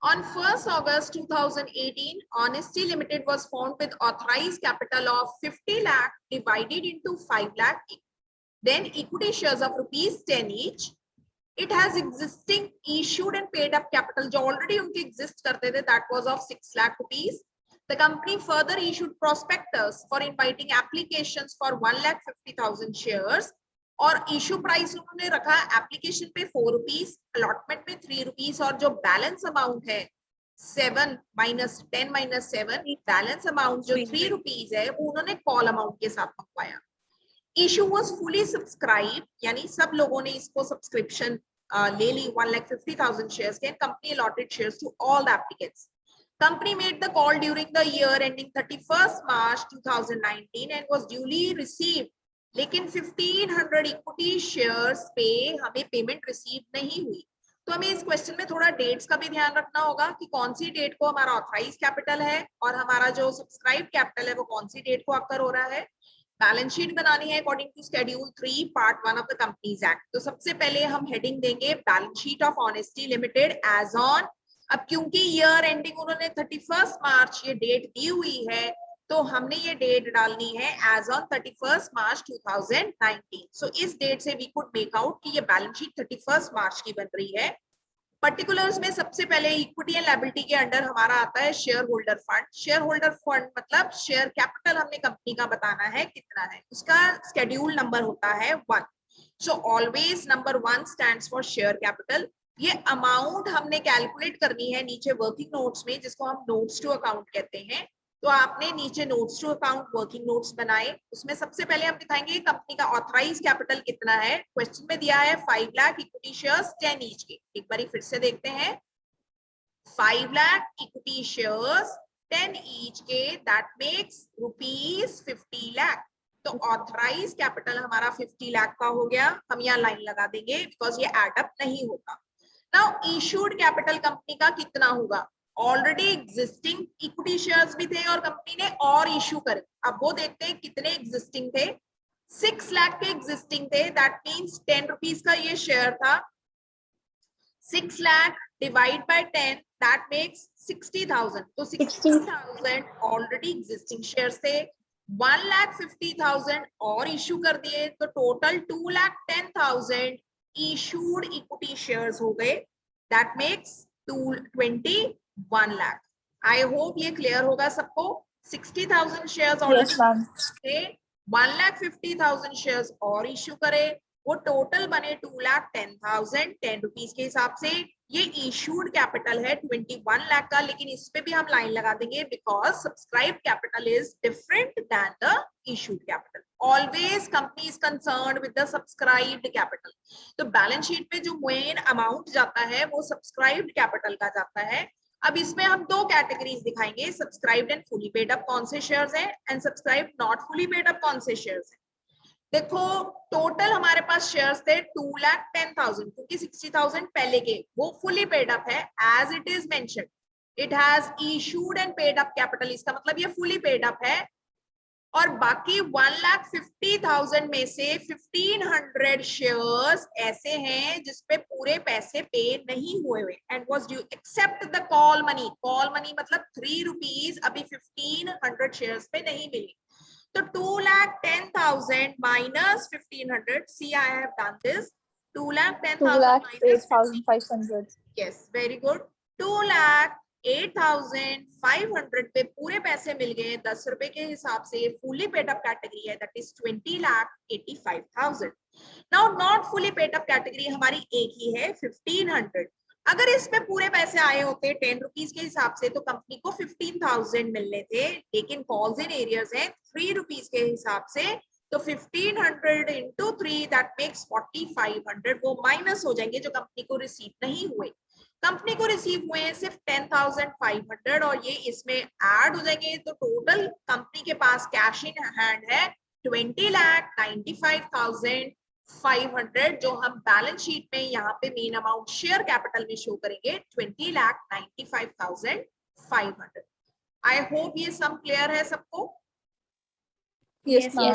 On 1st August 2018, Honesty Limited was formed with authorized capital of 50 lakh divided into 5 lakh, then equity shares of rupees 10 each. It has existing issued and paid up capital जो already उनके exist करते थे, that was of 6 lakh rupees. The company further issued prospectus for inviting applications for 1,50,000 shares और issue price उन्होंने रखा application पे 4 rupees, allotment में 3 rupees और जो बैलेंस अमाउंट है 7 माइनस 10 माइनस 7, बैलेंस अमाउंट जो 3 रुपीज है वो उन्होंने कॉल अमाउंट के साथ मंगवाया. इशू वाज फुली सब्सक्राइब, यानी सब लोगों ने इसको सब्सक्रिप्शन ले ली 1,50,000 शेयर्स के. कंपनी allotted shares to all the applicants. Company made the call during the year ending 31st March 2019 and was duly received. लेकिन 1500 इक्विटी शेयर्स पे हमें पेमेंट रिसीव नहीं हुई. तो हमें इस क्वेश्चन में थोड़ा डेट्स का भी ध्यान रखना होगा कि कौन सी डेट को हमारा ऑथराइज कैपिटल है और हमारा जो सब्सक्राइब कैपिटल है वो कौन सी डेट को अकर हो रहा है. बैलेंस शीट बनानी है according to schedule 3 part 1 of the Companies Act. तो सबसे पहले हम हेडिंग देंगे balance sheet of Honesty Limited as on. अब क्योंकि ईयर एंडिंग उन्होंने 31 मार्च ये डेट दी हुई है तो हमने ये डेट डालनी है एज ऑन 31 मार्च 2019. सो इस डेट से वी कुड मेक आउट कि ये बैलेंस शीट 31 मार्च की बन रही है. पर्टिकुलर्स में सबसे पहले इक्विटी एंड लायबिलिटी के अंडर हमारा आता है share holder fund. Share holder fund मतलब शेयर कैपिटल हमने कंपनी का बताना है कितना है, उसका शेड्यूल नंबर होता है 1. So always number 1 stands for share capital. ये अमाउंट हमने कैलकुलेट करनी है नीचे वर्किंग नोट्स में, जिसको हम नोट्स टू अकाउंट कहते हैं. तो आपने नीचे notes to account working notes बनाए. उसमें सबसे पहले हम दिखाएंगे कंपनी का ऑथराइज कैपिटल कितना है. क्वेश्चन में दिया है 5 लाख इक्विटी शेयर्स 10 ईच के. एक बार फिर से देखते हैं. 5 लाख इक्विटी शेयर्स 10 ईच के, दैट मेक्स रुपीज 50 लाख. तो ऑथराइज कैपिटल हमारा 50 लाख का हो गया. हम यहाँ लाइन लगा देंगे बिकॉज ये एडअप नहीं होगा. नाउ इशूड कैपिटल कंपनी का कितना होगा. ऑलरेडी एग्जिस्टिंग इक्विटी शेयर्स भी थे और कंपनी ने और इशू करे. अब वो देखते हैं कितने एग्जिस्टिंग थे. 6 लाख के एग्जिस्टिंग थे, दैट मींस 10 रुपीज का ये शेयर था. 6 lakh divide by 10 that makes 60,000. तो 60,000 ऑलरेडी एग्जिस्टिंग शेयर्स थे. 1,50,000 और इशू कर दिए तो टोटल 2,10,000 इशूड इक्विटी शेयर्स हो गए. That makes 21 lakh. I hope ये क्लियर होगा सबको. 60,000 शेयर्स ऑलरेडी, 1,50,000 शेयर्स और इश्यू करे, वो टोटल बने 2,10,000 10 रुपीज के हिसाब से. ये इशूड कैपिटल है 21 लाख का. लेकिन इस पे भी हम लाइन लगा देंगे because subscribe capital is different than the issued capital. Always company is concerned with the subscribed capital. तो बैलेंस शीट पे जो मेन अमाउंट जाता है वो सब्सक्राइब्ड कैपिटल का जाता है. अब इसमें हम दो कैटेगरीज दिखाएंगे, subscribed and fully paid up कौन से शेयर्स हैं and subscribed not fully paid up कौन से शेयर्स हैं. देखो टोटल हमारे पास शेयर्स थे 2,10,000 क्योंकि 60,000 पहले के वो फुली पेड अप है. As it is mentioned it has issued and paid up capital. इसका मतलब ये फुली पेड अप है. और बाकी 1,50,000 में से 1,500 शेयर्स ऐसे हैं जिसपे पूरे पैसे पे नहीं हुए हुए and was due except the call money. Call money मतलब 3 रुपीज अभी 1,500 शेयर्स पे नहीं मिली. तो 2,10,000 minus 1,500. See, I have done this. 2,10,000 minus 2,08,500. Yes, very good. 2,08,500 पे पूरे पैसे मिल गए 10 रुपए के हिसाब से. फुली पेड अप कैटेगरी है, that is 20,85,000. Now not fully paid up category हमारी एक ही है 1,500. अगर इसमें पूरे पैसे आए होते 10 रुपीज के हिसाब से तो कंपनी को 15,000 मिलने थे. लेकिन कॉल्स इन एरियर्स है 3 रुपीज के हिसाब से. तो 1,500 into 3 दैट मेक्स 4,500. वो माइनस हो जाएंगे जो कंपनी को रिसीव नहीं हुए. कंपनी को रिसीव हुए हैं सिर्फ 10,500 और ये इसमें ऐड हो जाएंगे. तो टोटल कंपनी के पास कैश इन हैंड है 20,95,500 जो हम बैलेंस शीट में यहाँ पे मेन अमाउंट शेयर कैपिटल में शो करेंगे 20,95,500. आई होप ये सम क्लियर है सबको. Yes, ma'am.